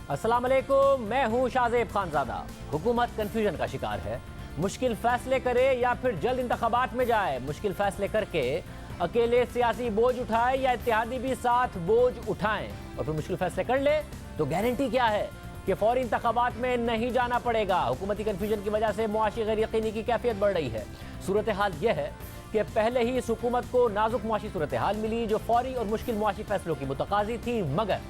अस्सलाम वालेकुम, मैं हूं शाहजेब खानजादा। हुकूमत कंफ्यूजन का शिकार है। मुश्किल फैसले करे या फिर जल्द इंतखाबात में जाए। मुश्किल फैसले करके अकेले सियासी बोझ उठाए या इत्तेहादी भी साथ बोझ उठाएं और फिर मुश्किल फैसले कर ले तो गारंटी क्या है कि फौरी इंतखाबात में नहीं जाना पड़ेगा। हुकूमती कंफ्यूजन की वजह से मुआशी गैर यकीनी की कैफियत बढ़ रही है। सूरत हाल यह है कि पहले ही इस हुकूमत को नाजुक मुआशी सूरत हाल मिली जो फौरी और मुश्किल मुआशी फैसलों की मुतकाजी थी, मगर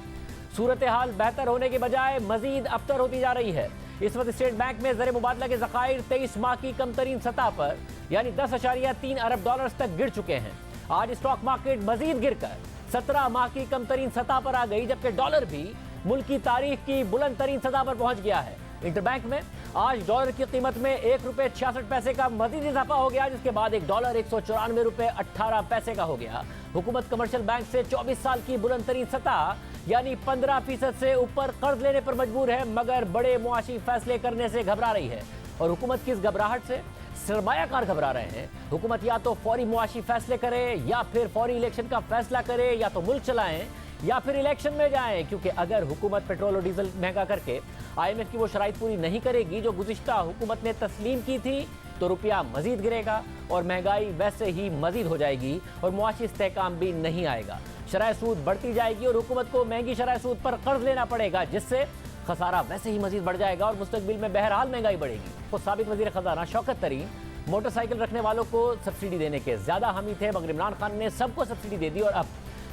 सूरत हाल बेहतर होने के बजाय मजीद अबतर होती जा रही है। इस वक्त स्टेट बैंक में ज़र मुबादला के ज़खायर 23 माह की कम तरीन सतह पर यानी 10.3 अरब डॉलर तक गिर चुके हैं। आज स्टॉक मार्केट मजीद गिरकर 17 माह की कम तरीन सतह पर आ गई, जबकि डॉलर भी मुल्क की तारीख की बुलंद तरीन सतह पर पहुंच गया है। इंटरबैंक में आज डॉलर की कीमत में 1 रुपये 66 पैसे का मजीद इजाफा हो गया, जिसके बाद एक डॉलर 194 रुपये 18 पैसे का हो गया। हुकूमत कमर्शियल बैंक से 24 साल की बुलंद तरीन सतह यानी 15% से ऊपर कर्ज लेने पर मजबूर है, मगर बड़े मुआशी फैसले करने से घबरा रही है। और हुकूमत की इस घबराहट से सरमायाकार घबरा रहे हैं। हुकूमत या तो फौरी मुआशी फैसले करे या फिर फौरी इलेक्शन का फैसला करे, या तो मुल्क चलाएं या फिर इलेक्शन में जाएं, क्योंकि अगर हुकूमत पेट्रोल और डीजल महंगा करके IMF की वो शराइत पूरी नहीं करेगी जो गुज़िश्ता हुकूमत ने तस्लीम की थी, तो रुपया मजीद गिरेगा और महंगाई वैसे ही मजीद हो जाएगी और मुआशी इस्तेहकाम भी नहीं आएगा। शरह सूद बढ़ती जाएगी और हुकूमत को महंगी शरह सूद पर कर्ज लेना पड़ेगा, जिससे खसारा वैसे ही मजीद बढ़ जाएगा और मुस्तकबिल में बहरहाल महंगाई बढ़ेगी। तो साबिक वजीर खजाना शौकत तरीन मोटरसाइकिल रखने वालों को सब्सिडी देने के ज्यादा हामी थे, मगर इमरान खान ने सबको सब्सिडी दे दी और अब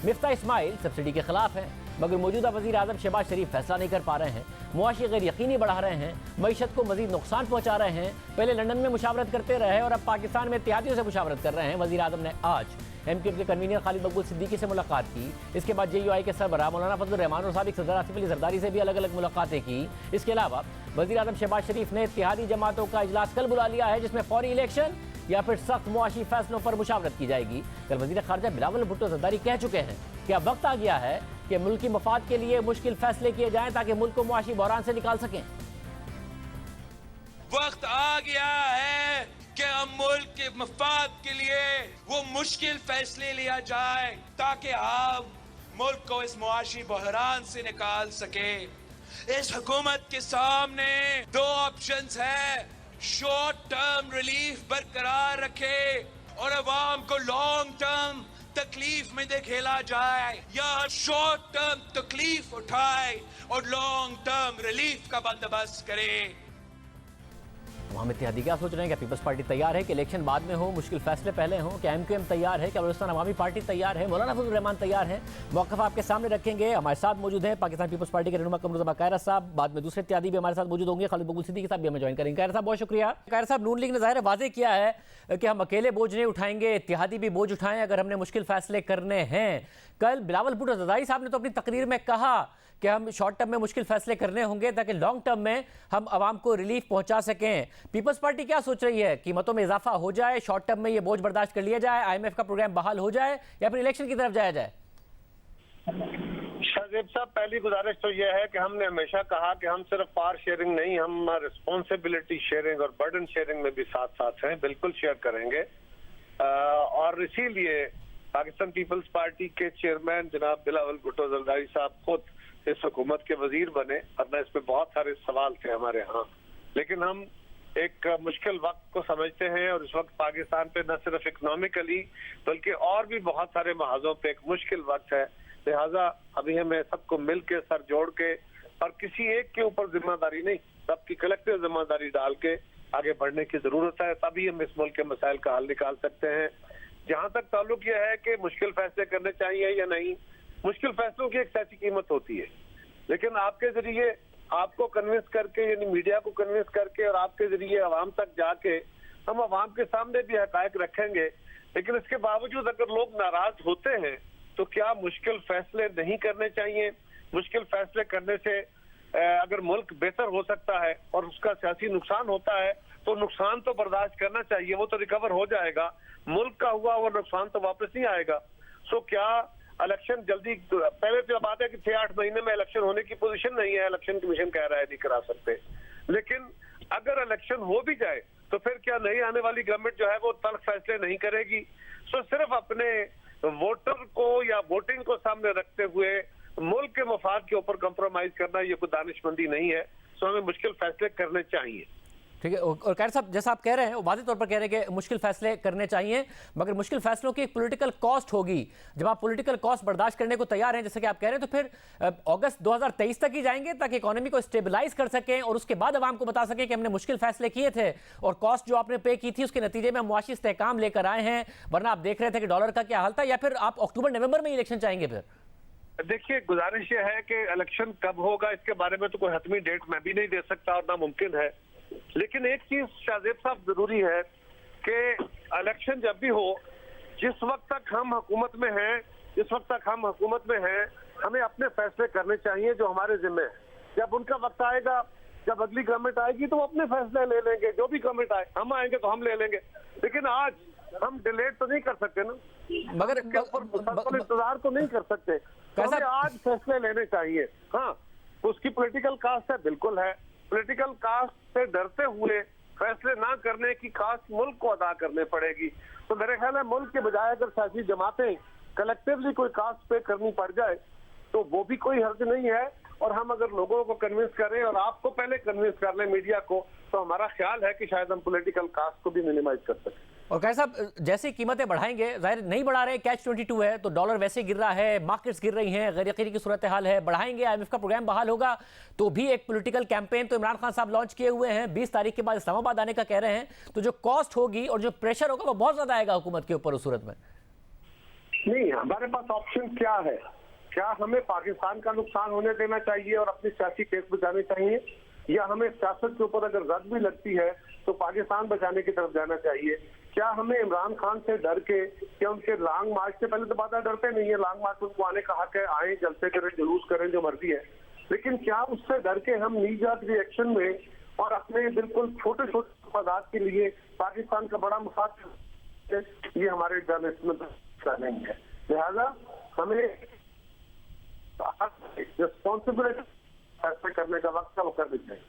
मिफ्ता इस्माइल सब्सिडी के खिलाफ है, मगर मौजूदा वजीर आजम शहबाज शरीफ फैसला नहीं कर पा रहे हैं। मुआशी गैर यकीनी बढ़ा रहे हैं, मईशत को मजीद नुकसान पहुंचा रहे हैं। पहले लंदन में मुशावरत करते रहे और अब पाकिस्तान में इत्तेहादियों से मुशावरत कर रहे हैं। वजीर आजम ने आज MQM के कन्वीनर खालिद मकबूल सिद्दीकी से मुलाकात की। इसके बाद JUI के सरबराह मौलाना फजलुर रहमान और साबिक सदर आसिफ अली जरदारी से भी अलग अलग मुलाकातें की। इसके अलावा वजीर आजम शहबाज शरीफ ने इत्तेहादी जमातों का इजलास कल बुला लिया है, जिसमें फौरी इलेक्शन या फिर सख्त मुआशी फैसलों पर मुशावरत की जाएगी। कल वजीर खारजा बिलावल भुट्टो जरदारी कह चुके हैं कि अब वक्त आ गया है कि मुल्क की मफाद के लिए मुश्किल फैसले किए जाएं ताकि मुल्क को मुआशी बहरान से निकाल सकें। वक्त आ गया है कि अब मुल्क के मफाद के लिए वो मुश्किल फैसले लिया जाए ताकि आप मुल्क को इस मुआशी बहरान से निकाल सके। इस हुकूमत के सामने दो ऑप्शंस है, शॉर्ट टर्म रिलीफ बरकरार रखे और अवाम को लॉन्ग टर्म तकलीफ में धकेला जाए, या शॉर्ट टर्म तकलीफ उठाए और लॉन्ग टर्म रिलीफ का बंदोबस्त करे। हम इत्तेहादी क्या सोच रहे हैं? क्या पीपल्स पार्टी तैयार है कि इलेक्शन बाद में हो, मुश्किल फैसले पहले हों? क्या MQM तैयार है? क्या बलूचिस्तान अवामी पार्टी तैयार है? मौलाना फजलुर रहमान तैयार है? मौक़िफ़ आपके सामने रखेंगे। हमारे साथ मौजूद हैं पाकिस्तान पीपल्स पार्टी के रहनुमा कमरुज़्ज़मा कायरा साहब, बाद में दूसरे इत्तेहादी भी हमारे साथ मौजूद होंगे, खालिद मकबूल सिद्दीकी साहब भी हमें ज्वाइन करेंगे। कायरा साहब बहुत शुक्रिया। कायरा साहब, नून लीग ने ज़ाहिर वाज़ेह किया है कि हम अकेले बोझ नहीं उठाएंगे, इत्तेहादी भी बोझ उठाएं अगर हमने मुश्किल फैसले करने हैं। कल बिलावल भुट्टो जरदारी साहब ने तो अपनी तकरीर में कहा कि हम शॉर्ट टर्म में मुश्किल फैसले करने होंगे ताकि लॉन्ग टर्म में हम आवाम को रिलीफ पहुंचा सकें। पीपल्स पार्टी क्या सोच रही है? कीमतों में इजाफा हो जाए, शॉर्ट टर्म में ये बोझ बर्दाश्त कर लिया जाए, IMF का प्रोग्राम बहाल हो जाए, या फिर इलेक्शन की तरफ जाया जाए? शाहजेब साहब, पहली गुजारिश तो यह है कि हमने हमेशा कहा कि हम सिर्फ पावर शेयरिंग नहीं, हम रिस्पॉन्सिबिलिटी शेयरिंग और बर्डन शेयरिंग में भी साथ साथ हैं, बिल्कुल शेयर करेंगे। और इसीलिए पाकिस्तान पीपल्स पार्टी के चेयरमैन जनाब बिलावल भुट्टो जरदारी साहब खुद इस हुकूमत के वजीर बने, वरना इसमें बहुत सारे सवाल थे हमारे यहाँ। लेकिन हम एक मुश्किल वक्त को समझते हैं और इस वक्त पाकिस्तान पे न सिर्फ इकोनॉमिकली बल्कि और भी बहुत सारे महाजों पे एक मुश्किल वक्त है। लिहाजा अभी हमें सबको मिल के सर जोड़ के और किसी एक के ऊपर जिम्मेदारी नहीं, सबकी कलेक्टिव जिम्मेदारी डाल के आगे बढ़ने की जरूरत है, तभी हम इस मुल्क के मसाइल का हल निकाल सकते हैं। जहाँ तक ताल्लुक यह है कि मुश्किल फैसले करने चाहिए या नहीं, मुश्किल फैसलों की एक सच्ची कीमत होती है, लेकिन आपके जरिए आपको कन्विंस करके, यानी मीडिया को कन्विंस करके और आपके जरिए आवाम तक जाके हम आवाम के सामने भी हकायक रखेंगे। लेकिन इसके बावजूद अगर लोग नाराज होते हैं तो क्या मुश्किल फैसले नहीं करने चाहिए? मुश्किल फैसले करने से अगर मुल्क बेहतर हो सकता है और उसका सियासी नुकसान होता है तो नुकसान तो बर्दाश्त करना चाहिए, वो तो रिकवर हो जाएगा। मुल्क का हुआ वो नुकसान तो वापस नहीं आएगा। सो क्या इलेक्शन जल्दी, पहले तो बात है कि 6-8 महीने में इलेक्शन होने की पोजीशन नहीं है, इलेक्शन कमीशन कह रहा है नहीं करा सकते। लेकिन अगर इलेक्शन हो भी जाए तो फिर क्या नई आने वाली गवर्नमेंट जो है वो तल्ख फैसले नहीं करेगी? सो सिर्फ अपने वोटर को या वोटिंग को सामने रखते हुए मुल्क के मफाद के ऊपर कॉम्प्रोमाइज करना ये कोई दानिशमंदी नहीं है। सो हमें मुश्किल फैसले करने चाहिए। ठीक है। और खैर साहब, जैसा आप कह रहे हैं, वो वाज़ेह तौर पर कह रहे हैं कि मुश्किल फैसले करने चाहिए, मगर मुश्किल फैसलों की एक पॉलिटिकल कॉस्ट होगी। जब आप पॉलिटिकल कॉस्ट बर्दाश्त करने को तैयार हैं, जैसे कि आप कह रहे हैं, तो फिर अगस्त 2023 तक ही जाएंगे ताकि इकोनॉमी को स्टेबलाइज कर सकें और उसके बाद आवाम को बता सकें कि हमने मुश्किल फैसले किए थे और कॉस्ट जो आपने पे की थी उसके नतीजे में मुआशी इस्तेहकाम लेकर आए हैं, वरना आप देख रहे थे कि डॉलर का क्या हाल था। या फिर आप अक्टूबर नवंबर में इलेक्शन चाहेंगे? फिर देखिए, गुजारिश ये है कि इलेक्शन कब होगा इसके बारे में तो कोई हतमी डेट मैं भी नहीं दे सकता और नामुमकिन है, लेकिन एक चीज शाहजेब साहब जरूरी है कि इलेक्शन जब भी हो, जिस वक्त तक हम हुकूमत में हैं, हमें अपने फैसले करने चाहिए जो हमारे जिम्मे है। जब उनका वक्त आएगा, जब अगली गवर्नमेंट आएगी तो वो अपने फैसले ले लेंगे, जो भी गवर्नमेंट आए, हम आएंगे तो हम ले लेंगे। लेकिन आज हम डिलेट तो नहीं कर सकते ना, मगर इंतजार तो नहीं कर सकते। तो हमें आज फैसले लेने चाहिए। हाँ, उसकी पॉलिटिकल कास्ट है, बिल्कुल है। पॉलिटिकल कास्ट से डरते हुए फैसले ना करने की कास्ट मुल्क को अदा करने पड़ेगी। तो मेरे ख्याल है मुल्क के बजाय अगर सियासी जमातें कलेक्टिवली कोई कास्ट पे करनी पड़ जाए तो वो भी कोई हर्ज नहीं है। और हम अगर लोगों को कन्विंस करें और आपको पहले कन्विंस कर लें, मीडिया को, तो हमारा ख्याल है कि शायद हम पॉलिटिकल कास्ट को भी मिनिमाइज कर सकें। और कैसे साहब, जैसे कीमतें बढ़ाएंगे, जाहिर नहीं बढ़ा रहे, कैच 22 है तो डॉलर वैसे गिर रहा है, मार्केट्स गिर रही हैं, गैर यकीनी की सूरत हाल है, बढ़ाएंगे, IMF का प्रोग्राम बहाल होगा तो भी एक पॉलिटिकल कैंपेन तो इमरान खान साहब लॉन्च किए हुए हैं, 20 तारीख के बाद इस्लामाबाद आने का कह रहे हैं। तो जो कॉस्ट होगी और जो प्रेशर होगा वो बहुत ज्यादा आएगा हुकूमत के ऊपर उस सूरत में। नहीं, हमारे पास ऑप्शन क्या है? क्या हमें पाकिस्तान का नुकसान होने देना चाहिए और अपनी सियासी केस बचाने चाहिए, या हमें सियासत के ऊपर अगर रद्द भी लगती है तो पाकिस्तान बचाने की तरफ जाना चाहिए? क्या हमें इमरान खान से डर के, क्या उनके लॉन्ग मार्च से, पहले तो बात डरते नहीं है, लॉन्ग मार्च उनको आने का हक है, आए, जलसे करें, जुलूस करें, जो मर्जी है, लेकिन क्या उससे डर के हम नीजात रिएक्शन में और अपने बिल्कुल छोटे छोटे मफादात के लिए पाकिस्तान का बड़ा मफाद, ये हमारे जर्नलिस्ट नहीं है। लिहाजा हमें रिस्पॉन्सिबिलिटी फैसले करने का वक्त है, वो करनी चाहिए।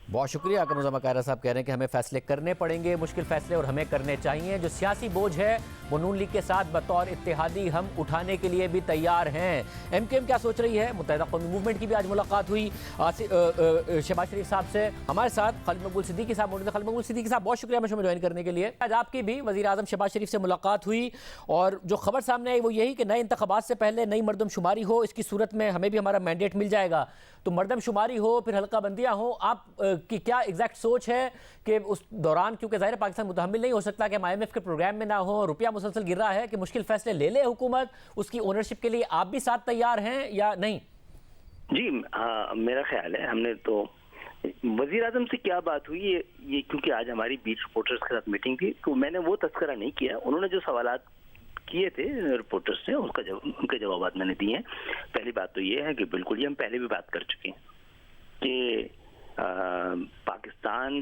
बहुत शुक्रिया। कमरुज़्ज़मा कायरा साहब कह रहे हैं कि हमें फैसले करने पड़ेंगे, मुश्किल फैसले, और हमें करने चाहिए। जो सियासी बोझ है वो नून लीग के साथ बतौर इत्तेहादी हम उठाने के लिए भी तैयार हैं। MKM क्या सोच रही है? मुत्तहिदा कौमी मूवमेंट की भी आज मुलाकात हुई शहबाज शरीफ साहब से। हमारे साथ खालिद मकबूल सिद्दीकी साहब मौजूद हैं। खालिद मकबूल सिद्दीकी साहब, बहुत शुक्रिया हमें शो में ज्वाइन करने के लिए। आज आपकी भी वज़ीर आज़म शहबाज शरीफ से मुलाकात हुई और जो खबर सामने आई वो यही कि नए इंतखाबात से पहले नई मरदमशुमारी हो, इसकी सूरत में हमें भी हमारा मैंडेट मिल जाएगा। तो मरदमशुमारी हो, फिर हल्का बंदियाँ हो, आप की क्या एग्जैक्ट सोच है कि उस दौरान, क्योंकि ज़ाहिर पाकिस्तान मुतहम्मिल नहीं हो सकता कि हम IMF के प्रोग्राम में ना हो, रुपया मुसलसल गिर रहा है, कि मुश्किल फैसले ले ले हुकूमत, उसकी ओनरशिप के लिए आप भी साथ तैयार हैं या नहीं? जी, मेरा ख्याल है, हमने तो वजीर आजम से क्या बात हुई ये क्योंकि आज हमारी बीच रिपोर्टर्स के साथ मीटिंग थी तो मैंने वो तस्करा नहीं किया। उन्होंने जो सवालात किए थे रिपोर्टर्स से उनके जवाब मैंने दिए हैं। पहली बात तो ये है कि बिल्कुल ये हम पहले भी बात कर चुके हैं कि पाकिस्तान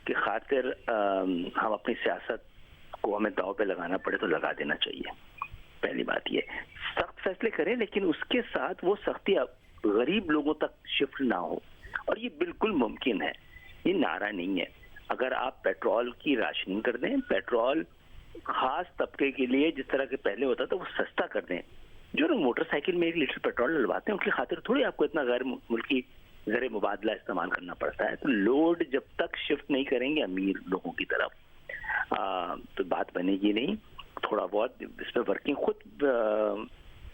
की खातिर हम अपनी सियासत को हमें दाव पे लगाना पड़े तो लगा देना चाहिए। पहली बात ये, सख्त फैसले करें लेकिन उसके साथ वो सख्ती गरीब लोगों तक शिफ्ट ना हो, और ये बिल्कुल मुमकिन है, ये नारा नहीं है। अगर आप पेट्रोल की राशनिंग कर दें, पेट्रोल खास तबके के लिए जिस तरह के पहले होता था वो सस्ता कर दें। जो लोग मोटरसाइकिल में 1 लीटर पेट्रोल डलवाते हैं उनकी खातिर थोड़ी आपको इतना गैर मुल्की ज़र मुबादला इस्तेमाल करना पड़ता है। तो लोड जब तक शिफ्ट नहीं करेंगे अमीर लोगों की तरफ तो बात बनेगी नहीं। थोड़ा बहुत इस पर वर्किंग खुद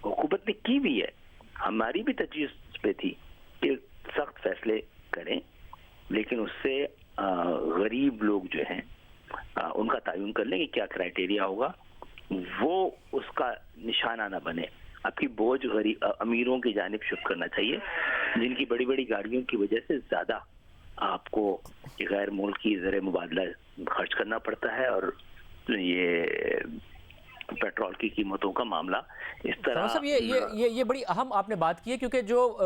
हुकूमत ने की भी है, हमारी भी तजवीज़ पे थी कि सख्त फैसले करें लेकिन उससे गरीब लोग जो हैं उनका तयन कर लें कि क्या क्राइटेरिया होगा, वो उसका निशाना ना बने। आपकी बोझ गरीब अमीरों की जानिब शिफ्ट करना चाहिए जिनकी बड़ी बड़ी गाड़ियों की वजह से ज़्यादा आपको गैर मुल्की ज़र मुबादला खर्च करना पड़ता है, और ये पेट्रोल की कीमतों का मामला इस तरह। साहब ये बड़ी अहम आपने बात की है क्योंकि जो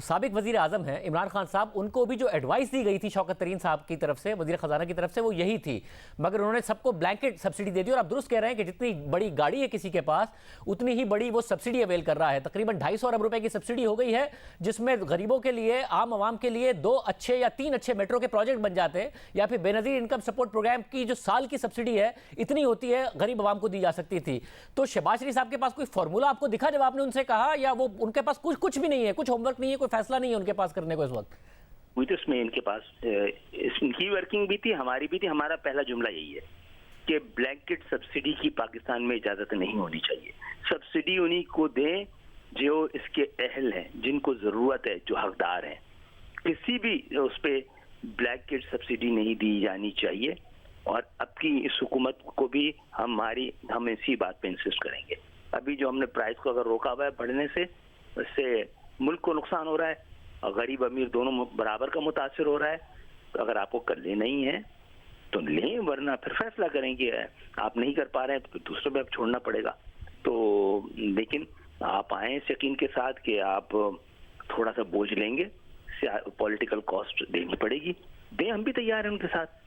साबिक वजीर आजम हैं इमरान खान साहब, उनको भी जो एडवाइस दी गई थी शौकत तरीन साहब की तरफ से, वजीर खजाना की तरफ से, वो यही थी, मगर उन्होंने सबको ब्लैंकेट सब्सिडी दे दी। और आप दुरुस्त कह रहे हैं कि जितनी बड़ी गाड़ी है किसी के पास उतनी ही बड़ी वो सब्सिडी अवेल कर रहा है। तकरीबन 250 अरब रुपए की सब्सिडी हो गई है जिसमें गरीबों के लिए, आम आवाम के लिए 2 अच्छे या 3 अच्छे मेट्रो के प्रोजेक्ट बन जाते हैं, या फिर बेनजीर इनकम सपोर्ट प्रोग्राम की जो साल की सब्सिडी है इतनी होती है गरीब आवाम को दी जा सकती थी। थी। तो शहबाज शरीफ साहब के पास कोई फॉर्मूला आपको दिखा जब आपने उनसे कहा, या वो उनके पास कुछ भी नहीं है, कुछ होमवर्क नहीं है, कोई फैसला नहीं है उनके पास करने को इस वक्त? हुई तो इसमें इनके पास इनकी वर्किंग भी थी, हमारी भी थी। हमारा पहला जुमला यही है कि ब्लैंकेट सब्सिडी की पाकिस्तान में इजाजत नहीं होनी चाहिए। सब्सिडी उन्हीं को दें जो इसके अहल हैं, जिनको जरूरत है, जो हकदार हैं। किसी भी उस पे ब्लैंकेट सब्सिडी नहीं दी जानी चाहिए। और अब की इस हुकूमत को भी हम इसी बात पे इंसिस्ट करेंगे। अभी जो हमने प्राइस को अगर रोका हुआ है बढ़ने से, उससे मुल्क को नुकसान हो रहा है और गरीब अमीर दोनों बराबर का मुतासिर हो रहा है। तो अगर आपको कर लेना ही है तो लें, वरना फिर फैसला करेंगे। आप नहीं कर पा रहे हैं तो दूसरों पे छोड़ना पड़ेगा। तो लेकिन आप आए इस यकीन के साथ कि आप थोड़ा सा बोझ लेंगे, पॉलिटिकल कॉस्ट देनी पड़ेगी, दें, हम भी तैयार हैं उनके साथ।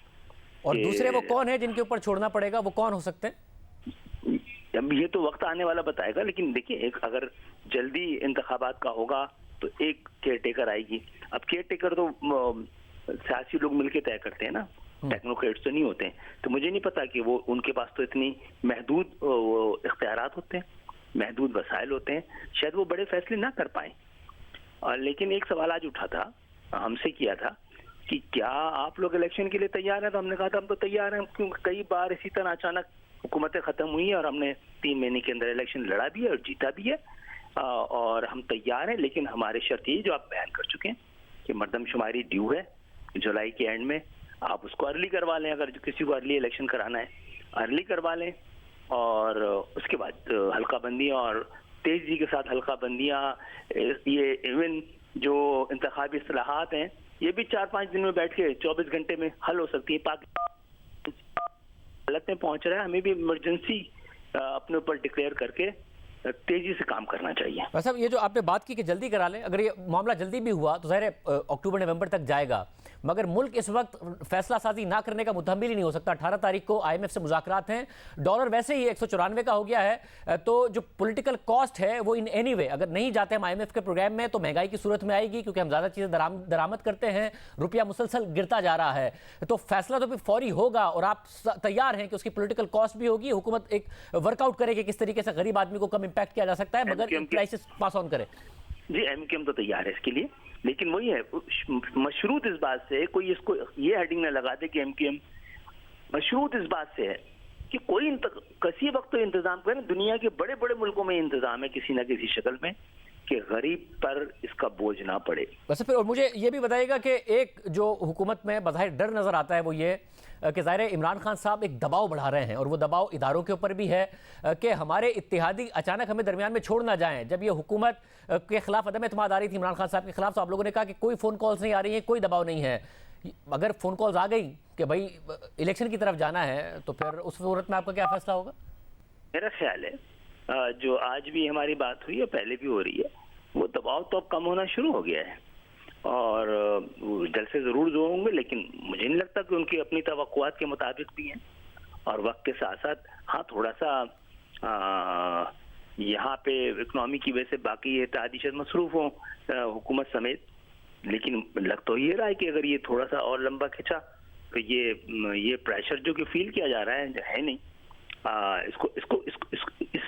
और दूसरे वो कौन है जिनके ऊपर छोड़ना पड़ेगा, वो कौन हो सकते हैं? अब ये तो वक्त आने वाला बताएगा। लेकिन देखिए, एक अगर जल्दी इंतखाबात का होगा तो एक केयर टेकर आएगी। अब केयर टेकर तो सियासी लोग मिलकर तय करते हैं ना, टेक्नोक्रेट्स तो नहीं होते हैं। तो मुझे नहीं पता कि वो उनके पास तो इतनी महदूद इख्तियारात होते हैं, महदूद वसाइल होते हैं, शायद वो बड़े फैसले ना कर पाए। और लेकिन एक सवाल आज उठा था, हमसे किया था कि क्या आप लोग इलेक्शन के लिए तैयार हैं? तो हमने कहा था हम तो तैयार हैं, क्योंकि कई बार इसी तरह अचानक हुकूमतें खत्म हुई और हमने 3 महीने के अंदर इलेक्शन लड़ा भी है और जीता भी है। और हम तैयार हैं, लेकिन हमारे शर्त ये जो आप बयान कर चुके हैं कि मर्दमशुमारी ड्यू है जुलाई के एंड में, आप उसको अर्ली करवा लें। अगर किसी को अर्ली इलेक्शन कराना है अर्ली करवा लें, और उसके बाद हल्का बंदियाँ और तेजी के साथ हल्का बंदियाँ, ये इवन जो इंतखाबी इस्लाहात हैं, ये भी 4-5 दिन में बैठ के 24 घंटे में हल हो सकती है। पाकिस्तान हालत में पहुंच रहा है, हमें भी इमरजेंसी अपने ऊपर डिक्लेयर करके तेजी से काम करना चाहिए। बस अब ये जो आपने बात की कि जल्दी करा लें, अगर ये मामला जल्दी भी हुआ तो ज़ाहिर है अक्टूबर नवंबर तक जाएगा, मगर मुल्क इस वक्त फैसला साजी ना करने का मुतहम्मिल ही नहीं हो सकता। 18 तारीख को IMF से मुज़ाकरात हैं, डॉलर वैसे ही 194 का हो गया है। तो जो पॉलिटिकल कॉस्ट है वो इन एनी वे अगर नहीं जाते हम IMF के प्रोग्राम में तो महंगाई की सूरत में आएगी, क्योंकि हम ज़्यादा चीज़ें दरामद करते हैं, रुपया मुसलसल गिरता जा रहा है। तो फैसला तो फिर फौरी होगा और आप तैयार हैं कि उसकी पॉलिटिकल कॉस्ट भी होगी। हुकूमत एक वर्कआउट करेगी किस तरीके से गरीब आदमी को कम इम्पैक्ट किया जा सकता है, मगर क्राइसिस पास ऑन करे। जी, MKM तो तैयार है इसके लिए, लेकिन वही है मशरूत इस बात से, कोई इसको ये हेडिंग ना लगा दे कि MKM मशरूत इस बात से है कि कोई किसी वक्त तो इंतजाम करें। दुनिया के बड़े बड़े मुल्कों में इंतजाम है किसी ना किसी शक्ल में कि गरीब पर इसका बोझ ना पड़े। बस फिर और मुझे ये भी बताइएगा कि एक जो हुकूमत में बज़ाहिर डर नज़र आता है वो ये कि ज़ाहिर इमरान खान साहब एक दबाव बढ़ा रहे हैं, और वो दबाव इदारों के ऊपर भी है कि हमारे इत्तेहादी अचानक हमें दरमियान में छोड़ ना जाएं। जब ये हुकूमत के खिलाफ अदम एतमाद आ रही थी इमरान खान साहब के खिलाफ, तो आप लोगों ने कहा कि कोई फ़ोन कॉल्स नहीं आ रही है, कोई दबाव नहीं है। अगर फ़ोन कॉल्स आ गई कि भाई इलेक्शन की तरफ जाना है, तो फिर उस सूरत में आपका क्या फैसला होगा? मेरा ख्याल है जो आज भी हमारी बात हुई है, पहले भी हो रही है, वो दबाव तो अब कम होना शुरू हो गया है और जलसे जरूर जो होंगे, लेकिन मुझे नहीं लगता कि उनकी अपनी तवक्कुआत के मुताबिक भी हैं। और वक्त के साथ साथ हाँ थोड़ा सा यहाँ पे इकनॉमी की वजह से बाकी इत्तेहादी शद मसरूफ हों हुकूमत समेत, लेकिन लग तो ये रहा है कि अगर ये थोड़ा सा और लंबा खिंचा तो ये प्रेशर जो कि फील किया जा रहा है नहीं,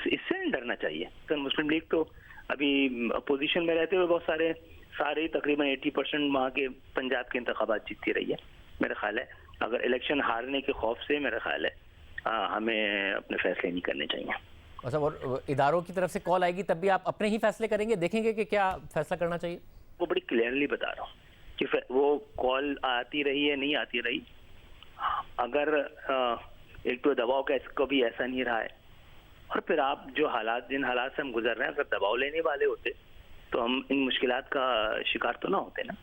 इससे नहीं डरना चाहिए। तो मुस्लिम लीग तो अभी अपोजिशन में रहते हुए बहुत सारे तकरीबन 80% वहाँ के पंजाब के इंतखाबात जीतती रही है। मेरा ख्याल है अगर इलेक्शन हारने के खौफ से, मेरा ख्याल है हमें अपने फैसले नहीं करने चाहिए। अच्छा, और इदारों की तरफ से कॉल आएगी तब भी आप अपने ही फैसले करेंगे, देखेंगे कि क्या फैसला करना चाहिए? वो बड़ी क्लियरली बता रहा हूँ कि वो कॉल आती रही है नहीं आती रही, अगर एक तो दबाव का कभी ऐसा नहीं रहा है, और फिर आप जिन हालात से हम गुजर रहे हैं, अगर दबाव लेने वाले होते तो हम इन मुश्किलात का शिकार तो ना होते ना।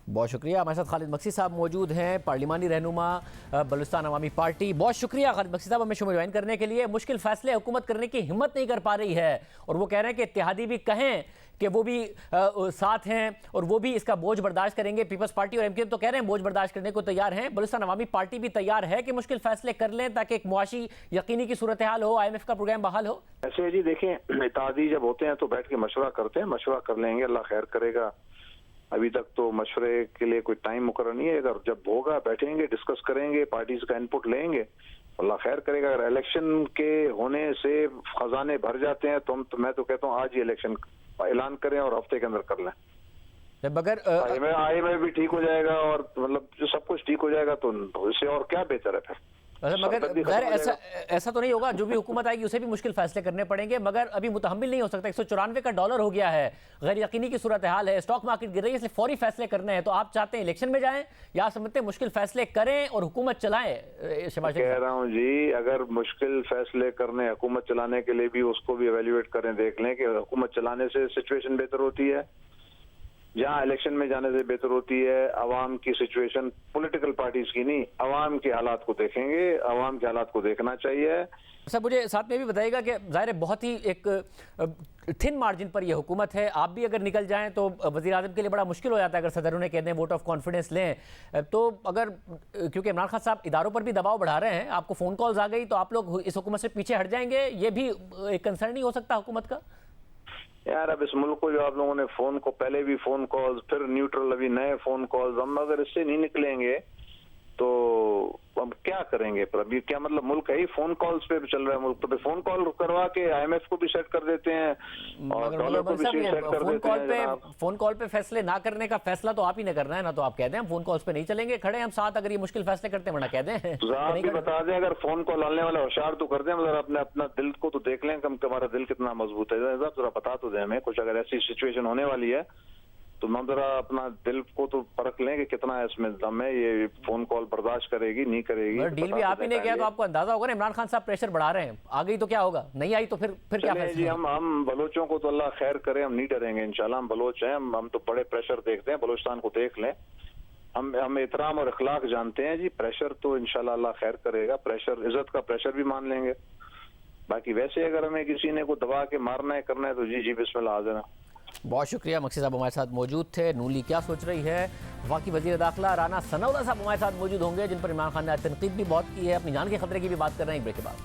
बहुत शुक्रिया। हमारे साथ खालिद मक्सी साहब मौजूद हैं, पार्लिमानी रहनुमा बलूचिस्तान अवामी पार्टी। बहुत शुक्रिया खालिद मक्सी साहब हमें शो में ज्वाइन करने के लिए। मुश्किल फैसले हुकूमत करने की हिम्मत नहीं कर पा रही है, और वो कह रहे हैं कि इत्तेहादी भी कहें कि वो भी साथ हैं और वो भी इसका बोझ बर्दाश्त करेंगे। पीपल्स पार्टी और MKM तो कह रहे हैं बोझ बर्दाश्त करने को तैयार हैं। बलूचिस्तान अवामी पार्टी भी तैयार है कि मुश्किल फैसले कर लें ताकि एक मुआशी यकीनी की सूरत हाल हो, IMF का प्रोग्राम बहाल हो। ऐसे जी देखें, इत्तेहादी जब होते हैं तो बैठ के मशवरा करते हैं, मशवरा कर लेंगे, अल्लाह खैर करेगा। अभी तक तो मशवरे के लिए कोई टाइम मुकर्रर नहीं है, अगर जब होगा बैठेंगे, डिस्कस करेंगे, पार्टीज का इनपुट लेंगे, अल्लाह खैर करेगा। अगर इलेक्शन के होने से खजाने भर जाते हैं तो मैं तो कहता हूँ आज ही इलेक्शन ऐलान करें और हफ्ते के अंदर कर लें। मगर IMF भी ठीक हो जाएगा और मतलब जो सब कुछ ठीक हो जाएगा तो इससे और क्या बेहतर है फिर। मगर खैर ऐसा तो नहीं होगा, जो भी हुकूमत आएगी उसे भी मुश्किल फैसले करने पड़ेंगे, मगर अभी मुतहम्मिल नहीं हो सकता। 194 का डॉलर हो गया है, गैर यकीनी की सूरत हाल है, स्टॉक मार्केट गिर रही है, इसलिए फौरी फैसले करने हैं। तो आप चाहते हैं इलेक्शन में जाएं या समझते हैं मुश्किल फैसले करें और हुकूमत चलाएं? शहबाज कह रहा हूँ जी, अगर मुश्किल फैसले करने हुकूमत चलाने के लिए भी उसको भी एवेल्युएट करें, देख लें कि हुकूमत चलाने से सिचुएशन बेहतर होती है, जहाँ इलेक्शन में जाने से बेहतर होती है। अवाम की सिचुएशन, पॉलिटिकल पार्टीज की नहीं, अवाम के हालात को देखेंगे, अवाम के हालात को देखना चाहिए। सर मुझे साथ में भी बताइएगा कि ज़ाहिर है बहुत ही एक थिन मार्जिन पर यह हुकूमत है, आप भी अगर निकल जाएं तो वज़ीर आज़म के लिए बड़ा मुश्किल हो जाता है अगर सदर उन्हें कह दें वोट ऑफ कॉन्फिडेंस लें। तो अगर क्योंकि इमरान खान साहब इदारों पर भी दबाव बढ़ा रहे हैं, आपको फ़ोन कॉल्स आ गई तो आप लोग इस हुकूमत से पीछे हट जाएंगे, ये भी एक कंसर्न नहीं हो सकता हुकूमत का? यार अब इस मुल्क को जो आप लोगों ने फोन को, पहले भी फोन कॉल्स, फिर न्यूट्रल, अभी नए फोन कॉल्स, हम अगर इससे नहीं निकलेंगे तो हम क्या करेंगे? पर अभी क्या मतलब मुल्क है ही फोन कॉल्स पे चल रहा है मुल्क, तो फोन कॉल करवा के IMF को भी सेट कर देते हैं और डॉलर को भी सेट कर देते हैं। फोन कॉल पे फैसले ना करने का फैसला तो आप ही ने करना है ना, तो आप कहते हैं हम फोन कॉल्स पे नहीं चलेंगे, खड़े हम साथ, अगर ये मुश्किल फैसले करते हैं वरना कह दें तो आप भी बता दें, अगर फोन कॉल आने वाला होशियार तो कर दें, मतलब अपने अपना दिल को तो देख लें कि हमारा दिल कितना मजबूत है, जरा बता तो दें हमें कुछ। अगर ऐसी सिचुएशन होने वाली है तो हम जरा अपना दिल को तो परख लें कि कितना इसमें दम है, ये फोन कॉल बर्दाश्त करेगी नहीं करेगी। डील भी आप ही ने किया तो आपको अंदाजा होगा ना, इमरान खान साहब प्रेशर बढ़ा रहे हैं, आ गई तो क्या होगा, नहीं आई तो फिर क्या फैसला? जी हम बलोचों को तो अल्लाह खैर करे, हम नहीं डरेंगे इंशाल्लाह। हम बलोच हैं, हम तो बड़े प्रेशर देखते हैं, बलोचिस्तान को देख लें, हम एहतराम और अखलाक जानते हैं जी। प्रेशर तो इंशाल्लाह अल्लाह खैर करेगा, प्रेशर, इज्जत का प्रेशर भी मान लेंगे। बाकी वैसे अगर हमें किसी ने को दबा के मारना है, करना है तो जी बिस्मिल्लाह, आ जाना। बहुत शुक्रिया। मक्सी साहब हमारे साथ मौजूद थे। नूली क्या सोच रही है, वफाकी वज़ीर दाखिला राना सनाउल्लाह साहब हमारे साथ मौजूद होंगे, जिन पर इमरान खान ने तनकीद भी बहुत की है, अपनी जान के खतरे की भी बात कर रहे हैं। एक ब्रेक के बाद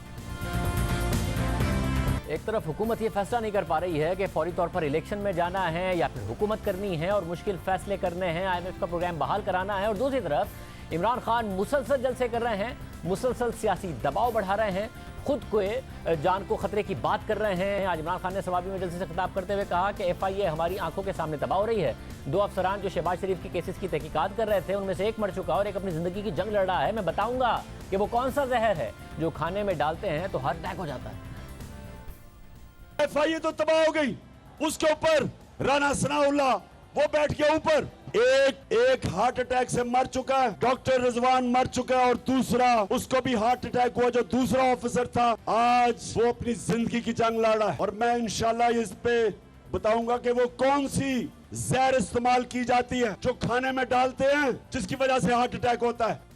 एक तरफ हुकूमत ये फैसला नहीं कर पा रही है कि फौरी तौर पर इलेक्शन में जाना है या फिर हुकूमत करनी है और मुश्किल फैसले करने हैं, IMF का प्रोग्राम बहाल कराना है, और दूसरी तरफ इमरान खान मुसलसल जलसे कर रहे हैं, मुसलसल सियासी दबाव बढ़ा रहे हैं, खुद को जान को खतरे की बात कर रहे हैं। आज इमरान खान ने सवाबी में जलसे से खिताब करते हुए कहा कि FIA हमारी आंखों के सामने दबा हो रही है। 2 अफसरान जो शहबाज शरीफ की केसेस की तहकीकात कर रहे थे, उनमें से एक मर चुका और एक अपनी जिंदगी की जंग लड़ रहा है। मैं बताऊंगा कि वो कौन सा जहर है जो खाने में डालते हैं तो हार्ट अटैक हो जाता है। FIA तो तबाह हो गई, उसके ऊपर राना सनाउल्लाह वो बैठ के ऊपर एक हार्ट अटैक से मर चुका है, डॉक्टर रिजवान मर चुका है, और दूसरा उसको भी हार्ट अटैक हुआ जो दूसरा ऑफिसर था। आज वो अपनी जिंदगी की जंग लड़ रहा है और मैं इंशाल्लाह इस पे बताऊंगा कि वो कौन सी जहर इस्तेमाल की जाती है जो खाने में डालते हैं जिसकी वजह से हार्ट अटैक होता है।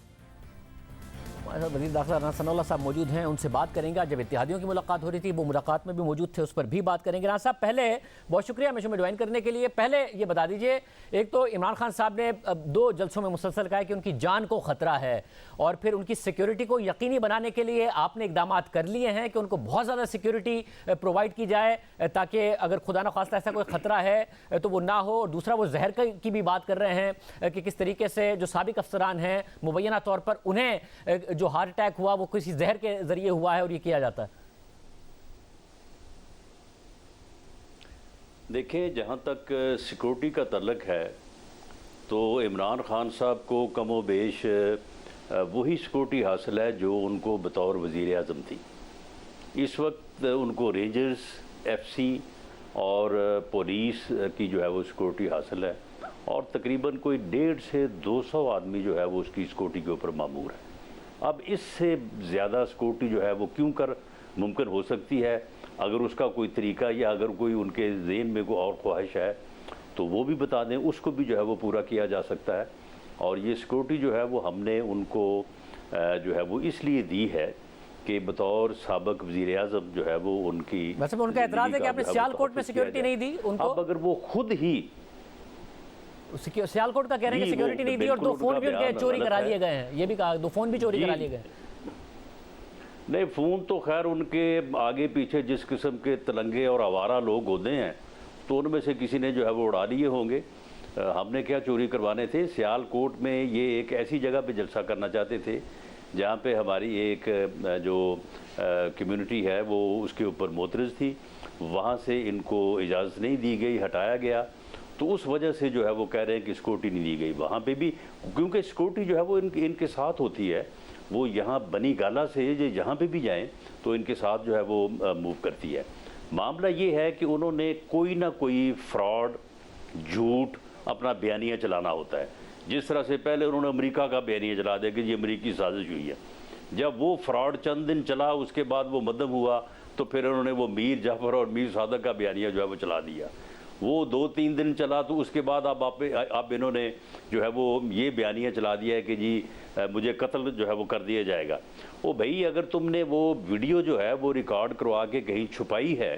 वज़ीर दाखिला राना सनाउल्लाह साहब मौजूद हैं, उनसे बात करेंगे। आज जब इत्तेहादियों की मुलाकात हो रही थी, वो मुलाकात में भी मौजूद थे, उस पर भी बात करेंगे। राना साहब पहले बहुत शुक्रिया हमेशा में ज्वाइन करने के लिए। पहले ये बता दीजिए, एक तो इमरान खान साहब ने 2 जलसों में मुसलसल कहा कि उनकी जान को खतरा है, और फिर उनकी सिक्योरिटी को यकीनी बनाने के लिए आपने इकदाम कर लिए हैं कि उनको बहुत ज़्यादा सिक्योरिटी प्रोवाइड की जाए ताकि अगर खुदा न खास्ता ऐसा कोई ख़तरा है तो वो ना हो। और दूसरा वो जहर की भी बात कर रहे हैं कि किस तरीके से जो साबिक अफसरान हैं मुबैना तौर पर उन्हें जो हार्ट अटैक हुआ वो किसी जहर के जरिए हुआ है और ये किया जाता है। देखिए, जहाँ तक सिक्योरिटी का तल्लक है तो इमरान खान साहब को कमो बेश वही सिक्योरिटी हासिल है जो उनको बतौर वज़ीर आज़म थी। इस वक्त उनको रेंजर्स, FC और पुलिस की जो है वो सिक्योरिटी हासिल है, और तकरीबन कोई 150 से 200 आदमी जो है वो उसकी सिक्योरिटी के ऊपर मामूर है। अब इससे ज़्यादा सिक्योरिटी जो है वो क्यों कर मुमकिन हो सकती है? अगर उसका कोई तरीका या अगर कोई उनके ज़हन में कोई और ख्वाहिश है तो वो भी बता दें, उसको भी जो है वो पूरा किया जा सकता है। और ये सिक्योरिटी जो है वो हमने उनको जो है वो इसलिए दी है कि बतौर साबिक वज़ीर आज़म जो है वो उनकी, वैसे उनका एतराज़ है कि आपने सियालकोट में सिक्योरिटी नहीं दी उनको। अब अगर वो खुद ही सियालकोट का कह रहे हैं कि सिक्योरिटी नहीं दी और 2 फ़ोन भी उनके चोरी करा लिए गए हैं, ये भी कहा 2 फ़ोन भी चोरी करा लिए गए। नहीं, फ़ोन तो खैर उनके आगे पीछे जिस किस्म के तलंगे और आवारा लोग होते हैं तो उनमें से किसी ने जो है वो उड़ा लिए होंगे। हमने क्या चोरी करवाने थे? सियालकोट में ये एक ऐसी जगह पे जलसा करना चाहते थे जहाँ पे हमारी एक जो कम्युनिटी है वो उसके ऊपर मोतरज थी, वहाँ से इनको इजाज़त नहीं दी गई, हटाया गया। तो उस वजह से जो है वो कह रहे हैं कि सिक्योरिटी नहीं दी गई वहाँ पे भी, क्योंकि सिक्योरिटी जो है वो इनके साथ होती है। वो यहाँ बनी गाला से जहाँ पे भी जाएं तो इनके साथ जो है वो मूव करती है। मामला ये है कि उन्होंने कोई ना कोई फ्रॉड, झूठ अपना बयानिया चलाना होता है। जिस तरह से पहले उन्होंने अमेरिका का बयानिया चला दिया कि ये अमेरिकी साजिश हुई है। जब वो फ्रॉड चंद दिन चला, उसके बाद वो मद्दम हुआ, तो फिर उन्होंने वो मीर जाफर और मीर सादक का बयानिया जो है वो चला दिया। वो 2-3 दिन चला, तो उसके बाद अब इन्होंने जो है वो ये बयानिया चला दिया है कि जी मुझे कत्ल जो है वो कर दिया जाएगा। ओ भाई, अगर तुमने वो वीडियो जो है वो रिकॉर्ड करवा के कहीं छुपाई है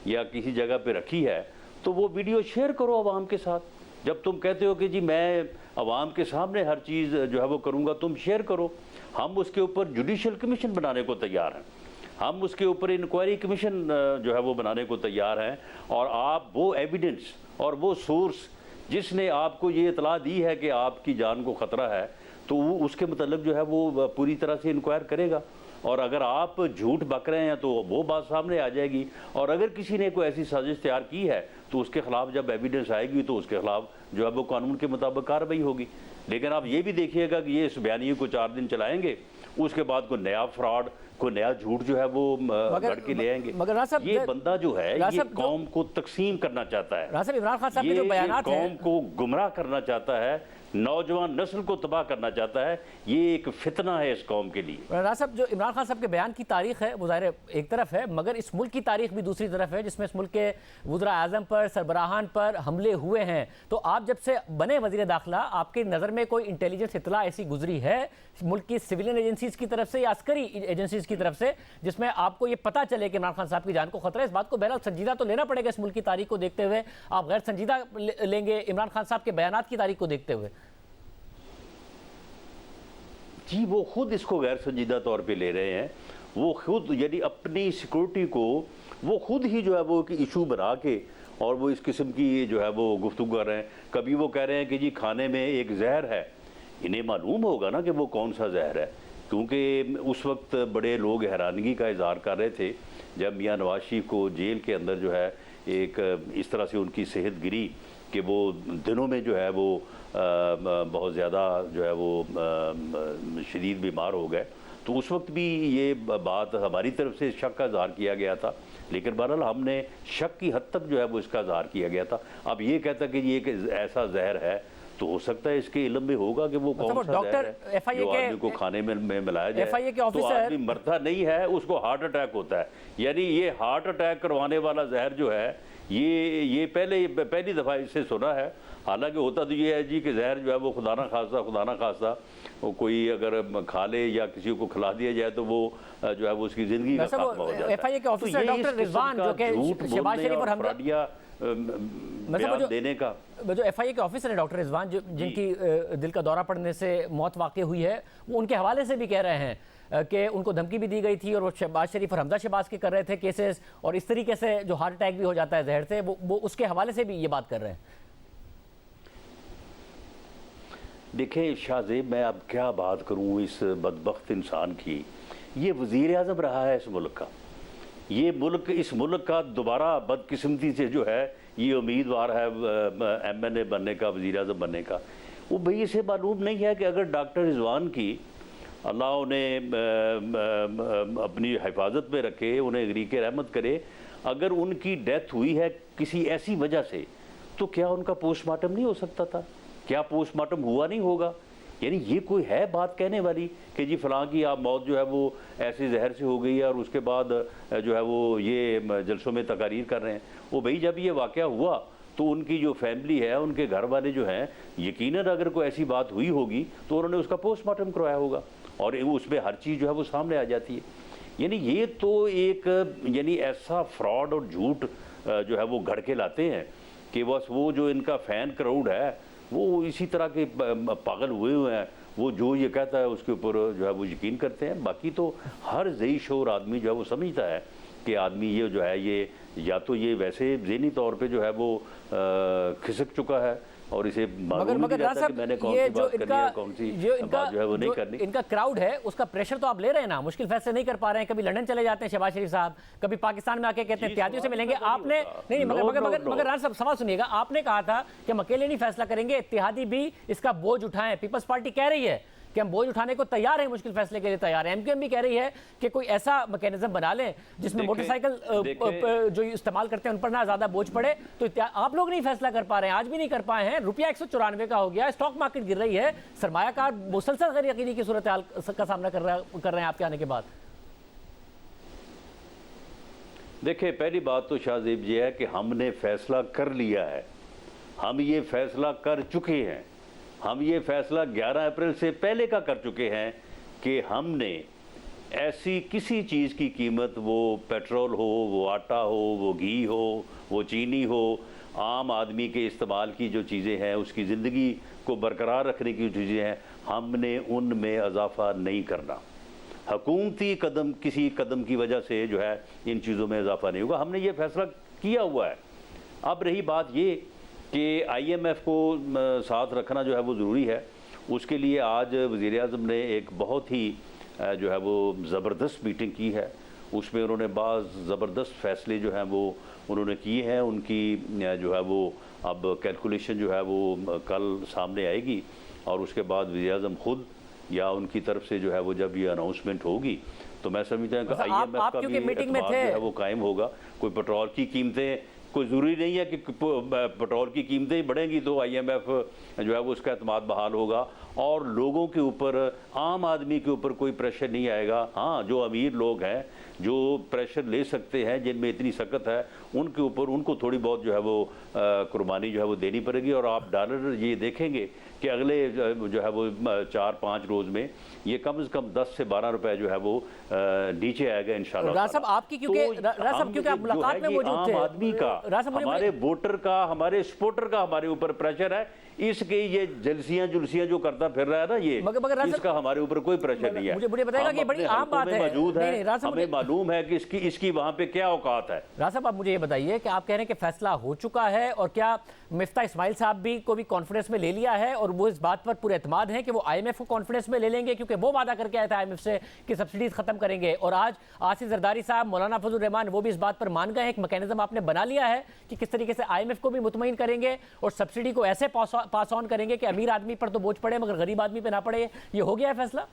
या किसी जगह पे रखी है, तो वो वीडियो शेयर करो आवाम के साथ। जब तुम कहते हो कि जी मैं आवाम के सामने हर चीज़ जो है वो करूँगा, तुम शेयर करो। हम उसके ऊपर जुडिशल कमीशन बनाने को तैयार हैं, हम उसके ऊपर इंक्वायरी कमीशन जो है वो बनाने को तैयार हैं। और आप वो एविडेंस और वो सोर्स जिसने आपको ये इतला दी है कि आपकी जान को ख़तरा है, तो वो उसके मतलब जो है वो पूरी तरह से इंक्वायर करेगा। और अगर आप झूठ बक रहे हैं तो वो बात सामने आ जाएगी। और अगर किसी ने कोई ऐसी साजिश तैयार की है तो उसके खिलाफ जब एविडेंस आएगी तो उसके खिलाफ जो है वो कानून के मुताबिक कार्रवाई होगी। लेकिन आप ये भी देखिएगा कि ये इस बयानिए को 4 दिन चलाएंगे, उसके बाद कोई नया फ्रॉड, कोई नया झूठ जो है वो गढ़ के ले आएंगे। मगर ये बंदा जो है ये कौम को तकसीम करना चाहता है, इमरान खान साहब के जो बयानात हैं, कौम को गुमराह करना चाहता है, नौजवान नस्ल को तबाह करना चाहता है। ये एक फितना है इस कौम के लिए। राना साहब, जो इमरान खान साहब के बयान की तारीख है वो ज़ाहिर एक तरफ है, मगर इस मुल्क की तारीख भी दूसरी तरफ है, जिसमें इस मुल्क के वज़ीर आज़म पर, सरबराहान पर हमले हुए हैं। तो आप जब से बने वज़ीर दाखिला, आपकी नज़र में कोई इंटेलिजेंस इतला ऐसी गुजरी है मुल्क की सिविलियन एजेंसीज़ की तरफ से या अस्करी एजेंसीज़ की तरफ से, जिसमें आपको ये पता चले कि इमरान खान साहब की जान को खतरा है? इस बात को बहरहाल संजीदा तो लेना पड़ेगा इस मुल्क की तारीख को देखते हुए। आप गैर संजीदा लेंगे इमरान खान साहब के बयानात की तारीख को देखते हुए? जी, वो खुद इसको गैर संजीदा तौर पे ले रहे हैं। वो खुद यानी अपनी सिक्योरिटी को वो खुद ही जो है वो कि इशू बना के और वो इस किस्म की जो है वो गुफ्तगू कर रहे हैं। कभी वो कह रहे हैं कि जी खाने में एक जहर है। इन्हें मालूम होगा ना कि वो कौन सा जहर है, क्योंकि उस वक्त बड़े लोग हैरानगी का इजहार कर रहे थे जब मियां नवाज शरीफ को जेल के अंदर जो है एक इस तरह से उनकी सेहत गिरी कि वो दिनों में जो है वो बहुत ज़्यादा जो है वो शदीद बीमार हो गए। तो उस वक्त भी ये बात हमारी तरफ से शक का इजहार किया गया था, लेकिन बहरहाल हमने शक की हद तक जो है वो इसका इजहार किया गया था। अब ये कहता कि ये एक ऐसा जहर है, तो हो सकता है इसके इल्म में होगा कि वो कौन सा जहर है जो आदमी को खाने में मिलाया जाए। तो आदमी मरता नहीं है, उसको हार्ट अटैक होता है। यानी ये हार्ट अटैक करवाने वाला जहर जो है ये पहली दफ़ा इससे सुना है। हालांकि होता तो ये है जी कि जहर जो है वो खुदा ना खासा वो कोई अगर खा ले या किसी को खिला दिया जाए तो वो जो है वो उसकी ज़िंदगी का खात्मा हो जाता है। एफआईए के ऑफिसर डॉक्टर रिजवान जो कि शहबाज शरीफ और हमला बयान देने का, जो एफआईए के ऑफिसर है डॉक्टर रिजवान जिनकी दिल का दौरा पड़ने से मौत वाक़ई हुई है, वो उनके हवाले से भी कह रहे हैं कि उनको धमकी भी दी गई थी और वो शहबाज शरीफ और हमजा शहबाज के कर रहे थे केसेस, और इस तरीके से जो हार्ट अटैक भी हो जाता है जहर से, वो उसके हवाले से भी ये बात कर रहे हैं। देखें शाहजेब, मैं अब क्या बात करूं इस बदबख्त इंसान की। ये वज़ीर आज़म रहा है इस मुल्क का, ये मुल्क इस मुल्क का दोबारा बदकिस्मती से जो है ये उम्मीदवार है MNA बनने का, वज़ीर आज़म बनने का। वो भाई इसे मालूम नहीं है कि अगर डॉक्टर रिजवान की अल्लाह उन्हें अपनी हिफाजत में रखे, उन्हें गरीक़ रहमत करे, अगर उनकी डेथ हुई है किसी ऐसी वजह से, तो क्या उनका पोस्टमार्टम नहीं हो सकता था? क्या पोस्टमार्टम हुआ नहीं होगा? यानी ये कोई है बात कहने वाली कि जी फलां की आप मौत जो है वो ऐसे जहर से हो गई है और उसके बाद जो है वो ये जलसों में तकारीर कर रहे हैं। वो भाई जब ये वाक़या हुआ तो उनकी जो फैमिली है, उनके घर वाले जो हैं, यकीनन अगर कोई ऐसी बात हुई होगी तो उन्होंने उसका पोस्टमार्टम करवाया होगा और उसमें हर चीज़ जो है वो सामने आ जाती है। यानी ये तो एक यानी ऐसा फ्रॉड और झूठ जो है वो गढ़ के लाते हैं कि बस वो जो इनका फ़ैन क्राउड है वो इसी तरह के पागल हुए हैं, वो जो ये कहता है उसके ऊपर जो है वो यकीन करते हैं। बाकी तो हर ज़ही शोर आदमी जो है वो समझता है कि आदमी ये जो है ये या तो ये वैसे ज़हनी तौर पे जो है वो खिसक चुका है और इसे मगर मगर राज साहब, ये जो बात जो है वो नहीं करनी। इनका क्राउड है उसका प्रेशर तो आप ले रहे हैं ना, मुश्किल फैसले नहीं कर पा रहे हैं। कभी लंदन चले जाते हैं शहबाज शरीफ साहब, कभी पाकिस्तान में आके कहते हैं इत्यादियों से मिलेंगे। आपने नहीं, मगर राज साहब सवाल सुनिएगा, आपने कहा था कि हम अकेले नहीं फैसला करेंगे, इत्तेहादी भी इसका बोझ उठाएं। पीपल्स पार्टी कह रही है कि हम बोझ उठाने को तैयार हैं, मुश्किल फैसले के लिए तैयार है। एमक्यूएम भी कह रही है कि कोई ऐसा मैकेनिज्म बना लें जिसमें मोटरसाइकिल जो इस्तेमाल करते हैं उन पर ना ज्यादा बोझ पड़े। तो आप लोग नहीं फैसला कर पा रहे हैं, आज भी नहीं कर पाए हैं। रुपया 194 का हो गया, स्टॉक मार्केट गिर रही है, सरमायाकार मुसलसल गैर यकीनी की सूरत हाल का सामना कर रहे हैं आपके आने के बाद। देखिए, पहली बात तो शाहजेब जी है कि हमने फैसला कर लिया है, हम ये फैसला कर चुके हैं। हम ये फैसला 11 अप्रैल से पहले का कर चुके हैं कि हमने ऐसी किसी चीज़ की कीमत, वो पेट्रोल हो, वो आटा हो, वो घी हो, वो चीनी हो, आम आदमी के इस्तेमाल की जो चीज़ें हैं, उसकी ज़िंदगी को बरकरार रखने की चीज़ें हैं, हमने उनमें इजाफा नहीं करना। हुकूमती कदम, किसी कदम की वजह से जो है इन चीज़ों में इजाफा नहीं होगा। हमने ये फैसला किया हुआ है। अब रही बात ये कि IMF को साथ रखना जो है वो ज़रूरी है, उसके लिए आज वज़ीर-ए-आज़म ने एक बहुत ही जो है वो ज़बरदस्त मीटिंग की है। उसमें उन्होंने बाज़ ज़बरदस्त फ़ैसले जो हैं वो उन्होंने किए हैं। उनकी जो है वो अब कैलकुलेशन जो है वो कल सामने आएगी और उसके बाद वज़ीर-ए-आज़म खुद या उनकी तरफ से जो है वो जब ये अनाउंसमेंट होगी तो मैं समझता हूँ कि IMF का भी मीटिंग में जो है वो कायम होगा। कोई पेट्रोल की कीमतें, कोई ज़रूरी नहीं है कि पेट्रोल की कीमतें ही बढ़ेंगी तो IMF जो है वो उसका एतमाद बहाल होगा और लोगों के ऊपर, आम आदमी के ऊपर कोई प्रेशर नहीं आएगा। हाँ, जो अमीर लोग हैं, जो प्रेशर ले सकते हैं, जिनमें इतनी सकत है, उनके ऊपर उनको थोड़ी बहुत जो है वो कुर्बानी जो है वो देनी पड़ेगी। और आप डॉलर ये देखेंगे कि अगले जो है वो 4-5 रोज़ में ये कम से कम 10 से 12 रुपए जो है वो नीचे आएगा इंशाल्लाह। राज साहब, आपकी क्योंकि आप मुलाकात में मौजूद थे, आम आदमी का, हमारे वोटर का, हमारे सपोर्टर का हमारे ऊपर प्रेशर है। इसके ये जुलसियां जो करता फिर रहा है ना, ये इसका हमारे ऊपर कोई प्रेशर नहीं है। मुझे बताएगा कि बड़ी आम बात है, मौजूद है, हमें मालूम है कि इसकी वहां पे क्या औकात है। राज साहब, आप मुझे ये बताइए कि आप कह रहे हैं कि फैसला हो चुका है और क्या मिफ्ता इस्माइल साहब भी को भी कॉन्फिडेंस में ले लिया है और वो इस बात पर पूरे एतमाद है कि वो IMF को कॉन्फिडेंस में ले लेंगे, क्योंकि वो वादा करके आए थे IMF से कि सब्सिडीज खत्म करेंगे और आज आसिफ जरदारी साहब, मौलाना फजल रहमान, वो भी इस बात पर मान गए हैं। एक मैकेनिज्म आपने बना लिया है कि किस तरीके से IMF को भी मुतमईन करेंगे और सब्सिडी को ऐसे पास ऑन करेंगे कि अमीर आदमी पर तो बोझ पड़े मगर गरीब आदमी पे ना पड़े। ये हो गया है फैसला?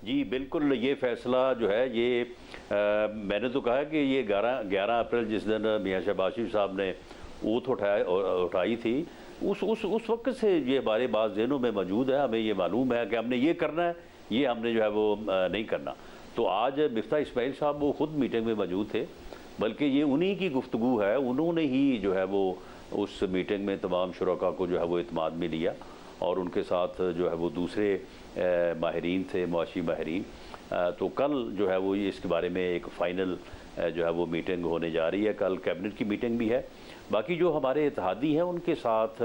जी बिल्कुल, ये फैसला जो है ये मैंने तो कहा कि ये 11 अप्रैल जिस दिन मियां शहबाज शरीफ साहब ने ऊत उठाई थी, उस वक्त से ये हमारे पास ज़हनों में मौजूद है। हमें ये मालूम है कि हमने ये करना है, ये हमने जो है वो नहीं करना। तो आज मिफ्ता इस्माइल साहब वो खुद मीटिंग में मौजूद थे, बल्कि ये उन्हीं की गुफ्तगू है, उन्होंने ही जो है वो उस मीटिंग में तमाम शुरका को जो है वो इत्मीनान में लिया और उनके साथ जो है वो दूसरे माहिरीन थे, मुआशी माहिरीन। तो कल जो है वो इसके बारे में एक फ़ाइनल जो है वो मीटिंग होने जा रही है। कल कैबिनेट की मीटिंग भी है। बाकी जो हमारे इत्तेहादी हैं उनके साथ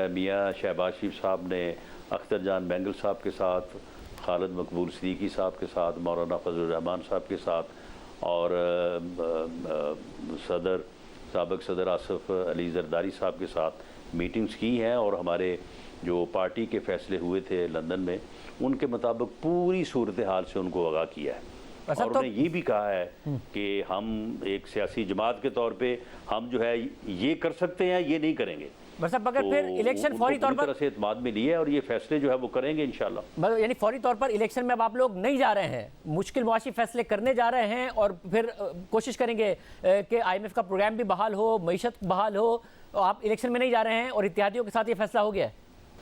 मियां शहबाज शरीफ साहब ने अख्तर जान बैंगल साहब के साथ, खालिद मकबूल सिद्दीकी साहब के साथ, मौलाना फजल रहमान साहब के साथ और साबिक़ सदर आसिफ अली जरदारी साहब के साथ मीटिंग्स की हैं और हमारे जो पार्टी के फैसले हुए थे लंदन में, उनके मुताबिक पूरी सूरत हाल से उनको आगाह किया है। और उन्होंने ये भी कहा है कि हम एक सियासी जमात के तौर पे हम जो है ये कर सकते हैं, ये नहीं करेंगे। अगर फिर इलेक्शन फौरी तौर पर से इत्मीनान में लिए और ये फैसले जो है वो करेंगे इंशाल्लाह। यानी फौरी तौर पर इलेक्शन में अब आप लोग नहीं जा रहे हैं, मुश्किल मुआशी फैसले करने जा रहे हैं और फिर कोशिश करेंगे कि IMF का प्रोग्राम भी बहाल हो, मईशत बहाल हो। आप इलेक्शन में नहीं जा रहे हैं और इत्तेहादियों के साथ ये फैसला हो गया है।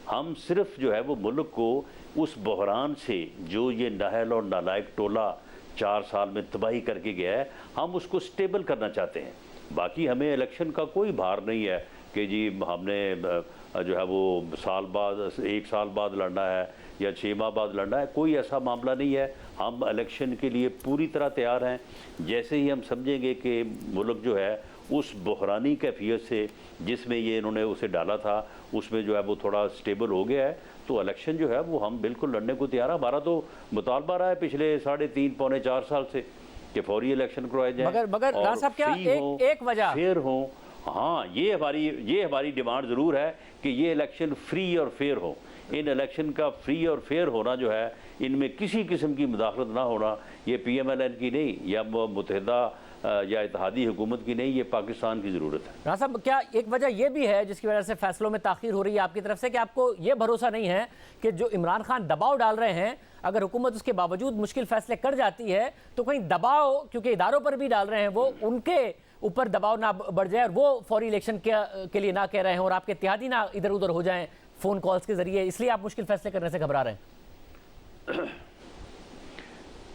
हम सिर्फ जो है वो मुल्क को उस बहरान से जो ये नाहल और नालायक टोला 4 साल में तबाही करके गया है, हम उसको स्टेबल करना चाहते हैं। बाकी हमें इलेक्शन का कोई भार नहीं है कि जी हमने जो है वो साल बाद 1 साल बाद लड़ना है या 6 माह बाद लड़ना है, कोई ऐसा मामला नहीं है। हम इलेक्शन के लिए पूरी तरह तैयार हैं। जैसे ही हम समझेंगे कि मुल्क जो है उस बहरानी कैफियत से जिसमें ये इन्होंने उसे डाला था उसमें जो है वो थोड़ा स्टेबल हो गया है, तो इलेक्शन जो है वो हम बिल्कुल लड़ने को तैयार है। हमारा तो मुतालबा रहा है पिछले 3.5 पौने 4 साल से कि फौरी इलेक्शन करवाए जाए, मगर राज साहब, क्या एक वजह फेयर हो हाँ, ये हमारी डिमांड ज़रूर है कि ये इलेक्शन फ्री और फेयर हो। इन इलेक्शन का फ्री और फेयर होना जो है, इनमें किसी किस्म की मुदाखलत ना होना, ये PMLN की नहीं या मुत्तहिदा या इत्तेहादी हुकूमत की नहीं, ये पाकिस्तान की ज़रूरत है। राना साहब, क्या एक वजह यह भी है जिसकी वजह से फैसलों में ताख़ीर हो रही है आपकी तरफ से, कि आपको ये भरोसा नहीं है कि जो इमरान खान दबाव डाल रहे हैं, अगर हुकूमत उसके बावजूद मुश्किल फैसले कर जाती है तो कहीं दबाव, क्योंकि इदारों पर भी डाल रहे हैं, वो उनके ऊपर दबाव ना बढ़ जाए और वो फौरी इलेक्शन के लिए ना कह रहे हैं और आपके इत्तेहादी ना इधर उधर हो जाएं फ़ोन कॉल्स के ज़रिए, इसलिए आप मुश्किल फैसले करने से घबरा रहे हैं?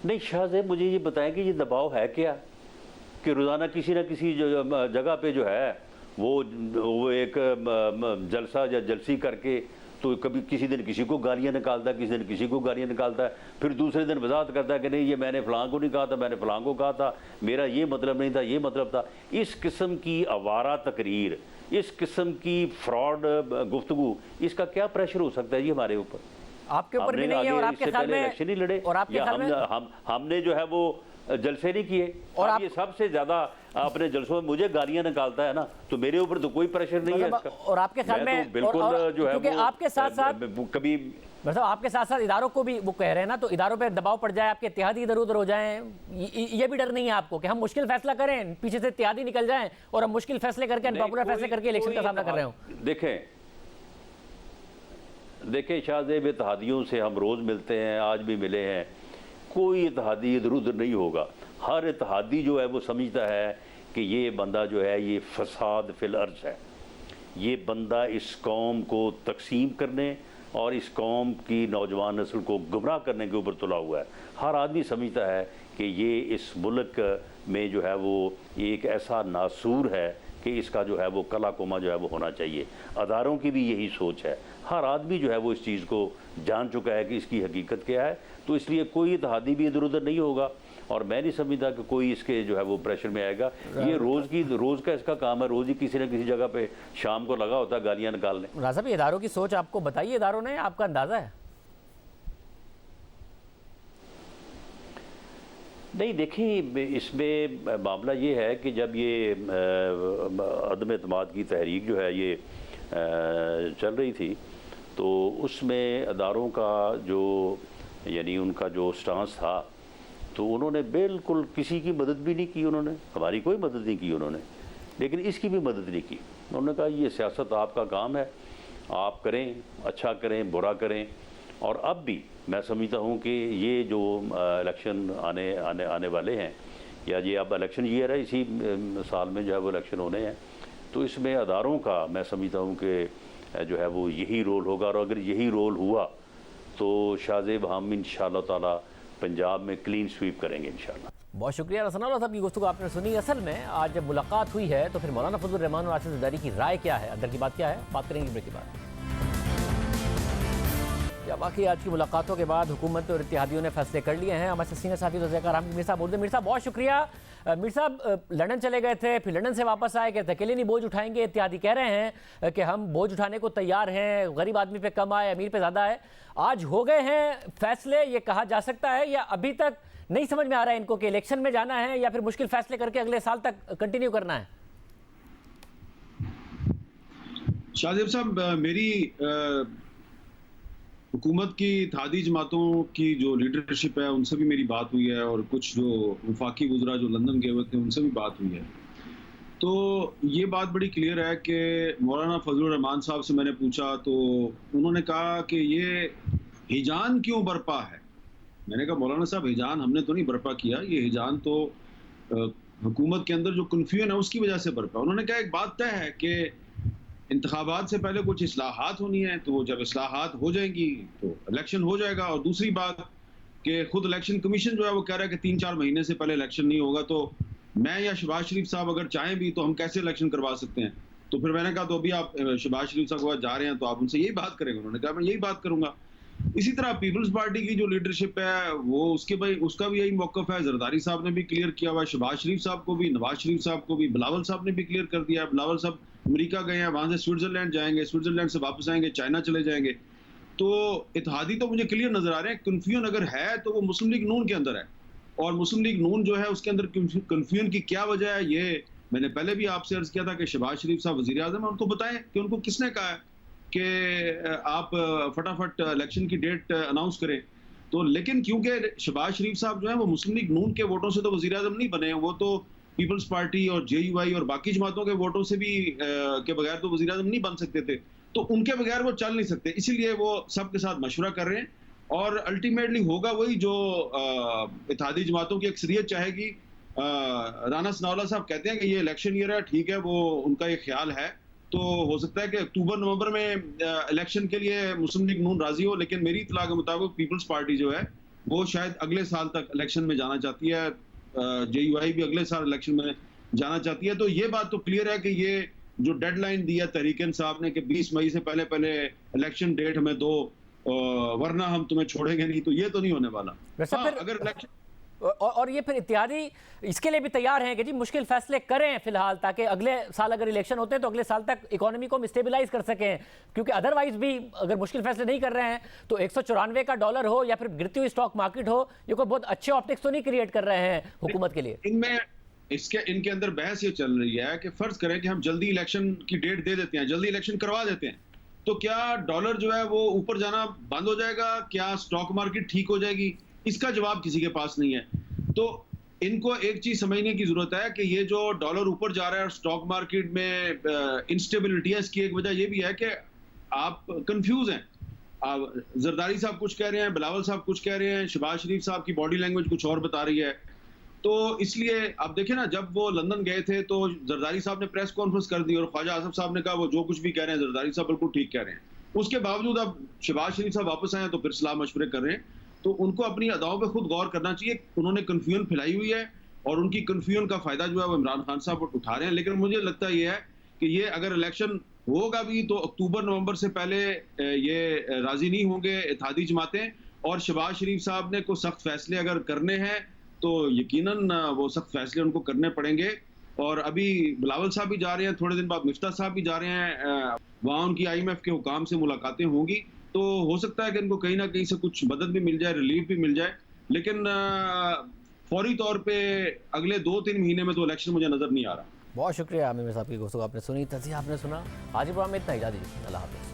नहीं शाहज़ेब, मुझे ये बताएं कि ये दबाव है क्या, कि रोज़ाना किसी न किसी जगह पे जो है वो एक जलसा या जलसी करके, तो कभी किसी दिन किसी को गालियाँ निकालता है, किसी दिन किसी को गालियाँ निकालता है, फिर दूसरे दिन वजाहत करता है कि नहीं ये मैंने फ़लाँ को नहीं कहा था, मैंने फ़लाँ को कहा था, मेरा ये मतलब नहीं था, ये मतलब था। इस किस्म की आवारा तकरीर, इस किस्म की फ्रॉड गुफ्तगू, इसका क्या प्रेशर हो सकता है जी हमारे ऊपर? आपके ऊपर भी नहीं है और आपके ख्याल में इलेक्शन ही लड़े, और आपके ख्याल में हमने जो है वो जलसे नहीं किए, और आप ये सबसे ज्यादा अपने जलसों में मुझे गालियां निकालता है ना, तो मेरे ऊपर तो कोई प्रेशर नहीं है इसका। और आपके ख्याल में तो बिल्कुल जो है वो आपके साथ साथ कभी मतलब आपके साथ साथ इदारों को भी वो कह रहे हैं ना, तो इदारों पे दबाव पड़ जाए, आपके इत्तेहादी इधर उधर हो जाएं, ये भी डर नहीं है आपको कि हम मुश्किल फैसला करें, पीछे से इत्तेहादी निकल जाएं और हम मुश्किल फैसले करके, अनपॉपुलर फैसले करके इलेक्शन का सामना कर रहे हो? देखें शाहज़ेब, इत्तेहादियों से हम रोज़ मिलते हैं, आज भी मिले हैं, कोई इत्तेहादी इधर उधर नहीं होगा। हर इत्तेहादी जो है वो समझता है कि ये बंदा जो है ये फसाद फिल अर्ज़ है, ये बंदा इस कौम को तकसीम करने और इस कौम की नौजवान नस्ल को गुमराह करने के ऊपर तुला हुआ है। हर आदमी समझता है कि ये इस मुल्क में जो है वो एक ऐसा नासूर है कि इसका जो है वो कला कोमा जो है वो होना चाहिए। अदारों की भी यही सोच है, हर आदमी जो है वो इस चीज़ को जान चुका है कि इसकी हकीकत क्या है, तो इसलिए कोई इत्तेहादी भी इधर उधर नहीं होगा और मैं नहीं समझता कि कोई इसके जो है वो प्रेशर में आएगा। ये रोज़ का इसका काम है, रोज़ ही किसी न किसी जगह पे शाम को लगा होता है गालियाँ निकालने। राजा साहब, इदारों की सोच आपको बताइए, इदारों ने, आपका अंदाज़ा है? नहीं देखिए, इसमें मामला ये है कि जब ये अदम एतमाद की तहरीक जो है ये चल रही थी, तो उसमें अदारों का जो यानी उनका जो स्टांस था, तो उन्होंने बिल्कुल किसी की मदद भी नहीं की, उन्होंने हमारी कोई मदद नहीं की उन्होंने, लेकिन इसकी भी मदद नहीं की। उन्होंने कहा ये सियासत आपका काम है, आप करें, अच्छा करें, बुरा करें। और अब भी मैं समझता हूँ कि ये जो इलेक्शन आने वाले हैं, या ये अब इलेक्शन ईयर है, इसी साल में जो है वो इलेक्शन होने हैं, तो इसमें अदारों का मैं समझता हूँ कि जो है वो यही रोल होगा। और अगर यही रोल हुआ तो शाहज़ेब हम इंशाअल्लाह ताला पंजाब में क्लीन स्वीप करेंगे इंशाअल्लाह। बहुत शुक्रिया रसना साहब की गुफ्तगू आपने सुनी। असल में आज जब मुलाकात हुई है तो फिर मौलाना फजलुर रहमान और आसिफ ज़रदारी की राय क्या है, अंदर की बात क्या है, बात करेंगे ब्रेक के बाद। या बाकी आज की मुलाकातों के बाद हुकूमत और इत्तेहादियों ने फैसले कर लिए हैं। हमारे सीनियर साथी वज़ीर आज़म मीर साहब बोलते हैं। मीर साहब बहुत शुक्रिया। मीर साहब लंदन चले गए थे, फिर लंदन से वापस आए, कहते अकेले नहीं बोझ उठाएंगे, इत्तेहादी कह रहे हैं कि हम बोझ उठाने को तैयार हैं, गरीब आदमी पे कम आए, अमीर पे ज़्यादा है। आज हो गए हैं फैसले, ये कहा जा सकता है, या अभी तक नहीं समझ में आ रहा है इनको कि इलेक्शन में जाना है या फिर मुश्किल फैसले करके अगले साल तक कंटिन्यू करना है? शाहज़ेब साहब, मेरी हुकूमत की इत्तेहादी जमातों की जो लीडरशिप है उनसे भी मेरी बात हुई है, और कुछ जो वफाकी वज़रा जो लंदन गए हुए थे उनसे भी बात हुई है। तो ये बात बड़ी क्लियर है कि मौलाना फजलुर रहमान साहब से मैंने पूछा तो उन्होंने कहा कि ये हिजान क्यों बर्पा है। मैंने कहा मौलाना साहब, हिजान हमने तो नहीं बर्पा किया, ये हिजान तो हुकूमत के अंदर जो कन्फ्यूजन है उसकी वजह से बर्पा। उन्होंने कहा एक बात तय है कि इंतखाबात से पहले कुछ इस्लाहात होनी है, तो जब इस्लाहात हो जाएंगी तो इलेक्शन हो जाएगा। और दूसरी बात कि खुद इलेक्शन कमीशन जो है वो कह रहा है कि 3-4 महीने से पहले इलेक्शन नहीं होगा, तो मैं या शहबाज शरीफ साहब अगर चाहें भी तो हम कैसे इलेक्शन करवा सकते हैं। तो फिर मैंने कहा तो अभी आप शहबाज शरीफ साहब के पास जा रहे हैं तो आप उनसे यही बात करेंगे। उन्होंने कहा मैं यही बात करूंगा। इसी तरह पीपल्स पार्टी की जो लीडरशिप है वो उसका भी यही मौकफ है। जरदारी साहब ने भी क्लियर किया हुआ है, शहबाज शरीफ साहब को भी, नवाज शरीफ साहब को भी, बिलावल साहब ने भी क्लियर कर दिया है। बिलावल साहब अमेरिका गए हैं, वहां से स्विट्जरलैंड जाएंगे, स्विट्जरलैंड से वापस आएंगे, चाइना चले जाएंगे। तो इत्तेहादी तो मुझे क्लियर नजर आ रहे हैं। कन्फ्यूजन अगर है तो वो मुस्लिम लीग नून के अंदर है, और मुस्लिम लीग नून जो है उसके अंदर कन्फ्यूजन की क्या वजह है ये मैंने पहले भी आपसे अर्ज किया था कि शहबाज शरीफ साहब वजीर आजम है, उनको बताएं कि उनको किसने कहा है कि आप फटाफट इलेक्शन की डेट अनाउंस करें। तो लेकिन क्योंकि शहबाज शरीफ साहब जो है वो मुस्लिम लीग नून के वोटों से तो वजीर आजम नहीं बने हैं, वो तो पीपल्स पार्टी और JUI और बाकी जमातों के वोटों से भी के बगैर तो वजीर आजम नहीं बन सकते थे, तो उनके बगैर वो चल नहीं सकते। इसीलिए वो सबके साथ मशवरा कर रहे हैं और अल्टीमेटली होगा वही जो इत्तेहादी जमातों की अक्सरियत चाहेगी। राना सनाउल्लाह साहब कहते हैं कि ये इलेक्शन ईयर है, ठीक है, वो उनका ये ख्याल है, तो हो सकता है कि अक्टूबर नवंबर में इलेक्शन के लिए मुस्लिम लीग नून राजी हो, लेकिन मेरी इत्तला के मुताबिक पीपल्स पार्टी जो है वो शायद अगले साल तक इलेक्शन में जाना चाहती है, JUI भी अगले साल इलेक्शन में जाना चाहती है। तो ये बात तो क्लियर है कि ये जो डेडलाइन दी है तहरीक इंसाफ ने कि 20 मई से पहले पहले इलेक्शन डेट हमें दो, वरना हम तुम्हें छोड़ेंगे नहीं, तो ये तो नहीं होने वाला। अगर इलेक्शन और ये फिर इत्तेहादी इसके लिए भी तैयार हैं कि जी मुश्किल फैसले करें फिलहाल, ताकि अगले साल अगर इलेक्शन होते हैं तो अगले साल तक इकोनॉमी को हम स्टेबलाइज कर सकें, क्योंकि अदरवाइज भी अगर मुश्किल फैसले नहीं कर रहे हैं तो 194 का डॉलर हो या फिर गिरती हुई स्टॉक मार्केट हो, ये कोई बहुत अच्छे ऑप्टिक्स तो नहीं क्रिएट कर रहे हैं हुकूमत के लिए। इनके अंदर बहस ये चल रही है कि फर्ज करें कि हम जल्दी इलेक्शन की डेट दे देते हैं, जल्दी इलेक्शन करवा देते हैं, तो क्या डॉलर जो है वो ऊपर जाना बंद हो जाएगा, क्या स्टॉक मार्केट ठीक हो जाएगी? इसका जवाब किसी के पास नहीं है। तो इनको एक चीज समझने की जरूरत है कि ये जो डॉलर ऊपर जा रहा है और स्टॉक मार्केट में इंस्टेबिलिटी है, इसकी एक वजह ये भी है कि आप कंफ्यूज हैं। जरदारी साहब कुछ कह रहे हैं, बिलावल साहब कुछ कह रहे हैं, शहबाज शरीफ साहब की बॉडी लैंग्वेज कुछ और बता रही है। तो इसलिए आप देखें ना, जब वो लंदन गए थे तो जरदारी साहब ने प्रेस कॉन्फ्रेंस कर दी और ख्वाजा आसिफ साहब ने कहा वो जो कुछ भी कह रहे हैं जरदारी साहब बिल्कुल ठीक कह रहे हैं। उसके बावजूद अब शहबाज शरीफ साहब वापस आए तो फिर सलाह मशवरे कर रहे हैं। तो उनको अपनी अदाओं पे खुद गौर करना चाहिए। उन्होंने कन्फ्यूजन फैलाई हुई है और उनकी कन्फ्यूजन का फायदा जो है वो इमरान खान साहब उठा रहे हैं। लेकिन मुझे लगता ये है कि ये अगर इलेक्शन होगा भी तो अक्टूबर नवंबर से पहले ये राजी नहीं होंगे इत्तेहादी जमातें, और शहबाज शरीफ साहब ने को सख्त फैसले अगर करने हैं तो यकीनन वो सख्त फैसले उनको करने पड़ेंगे। और अभी बिलावल साहब भी जा रहे हैं, थोड़े दिन बाद मिफ्ता साहब भी जा रहे हैं, वहाँ उनकी IMF के हुकाम से मुलाकातें होंगी, तो हो सकता है कि इनको कहीं ना कहीं से कुछ मदद भी मिल जाए, रिलीफ भी मिल जाए। लेकिन फौरी तौर पे अगले 2-3 महीने में तो इलेक्शन मुझे नजर नहीं आ रहा। बहुत शुक्रिया आमिर साहब की गुफ्तगू आपने सुनी, तज़िया आपने सुना। आज प्रोग्राम में इतना ही, इजाज़त दीजिए, अल्लाह हाफ़िज़।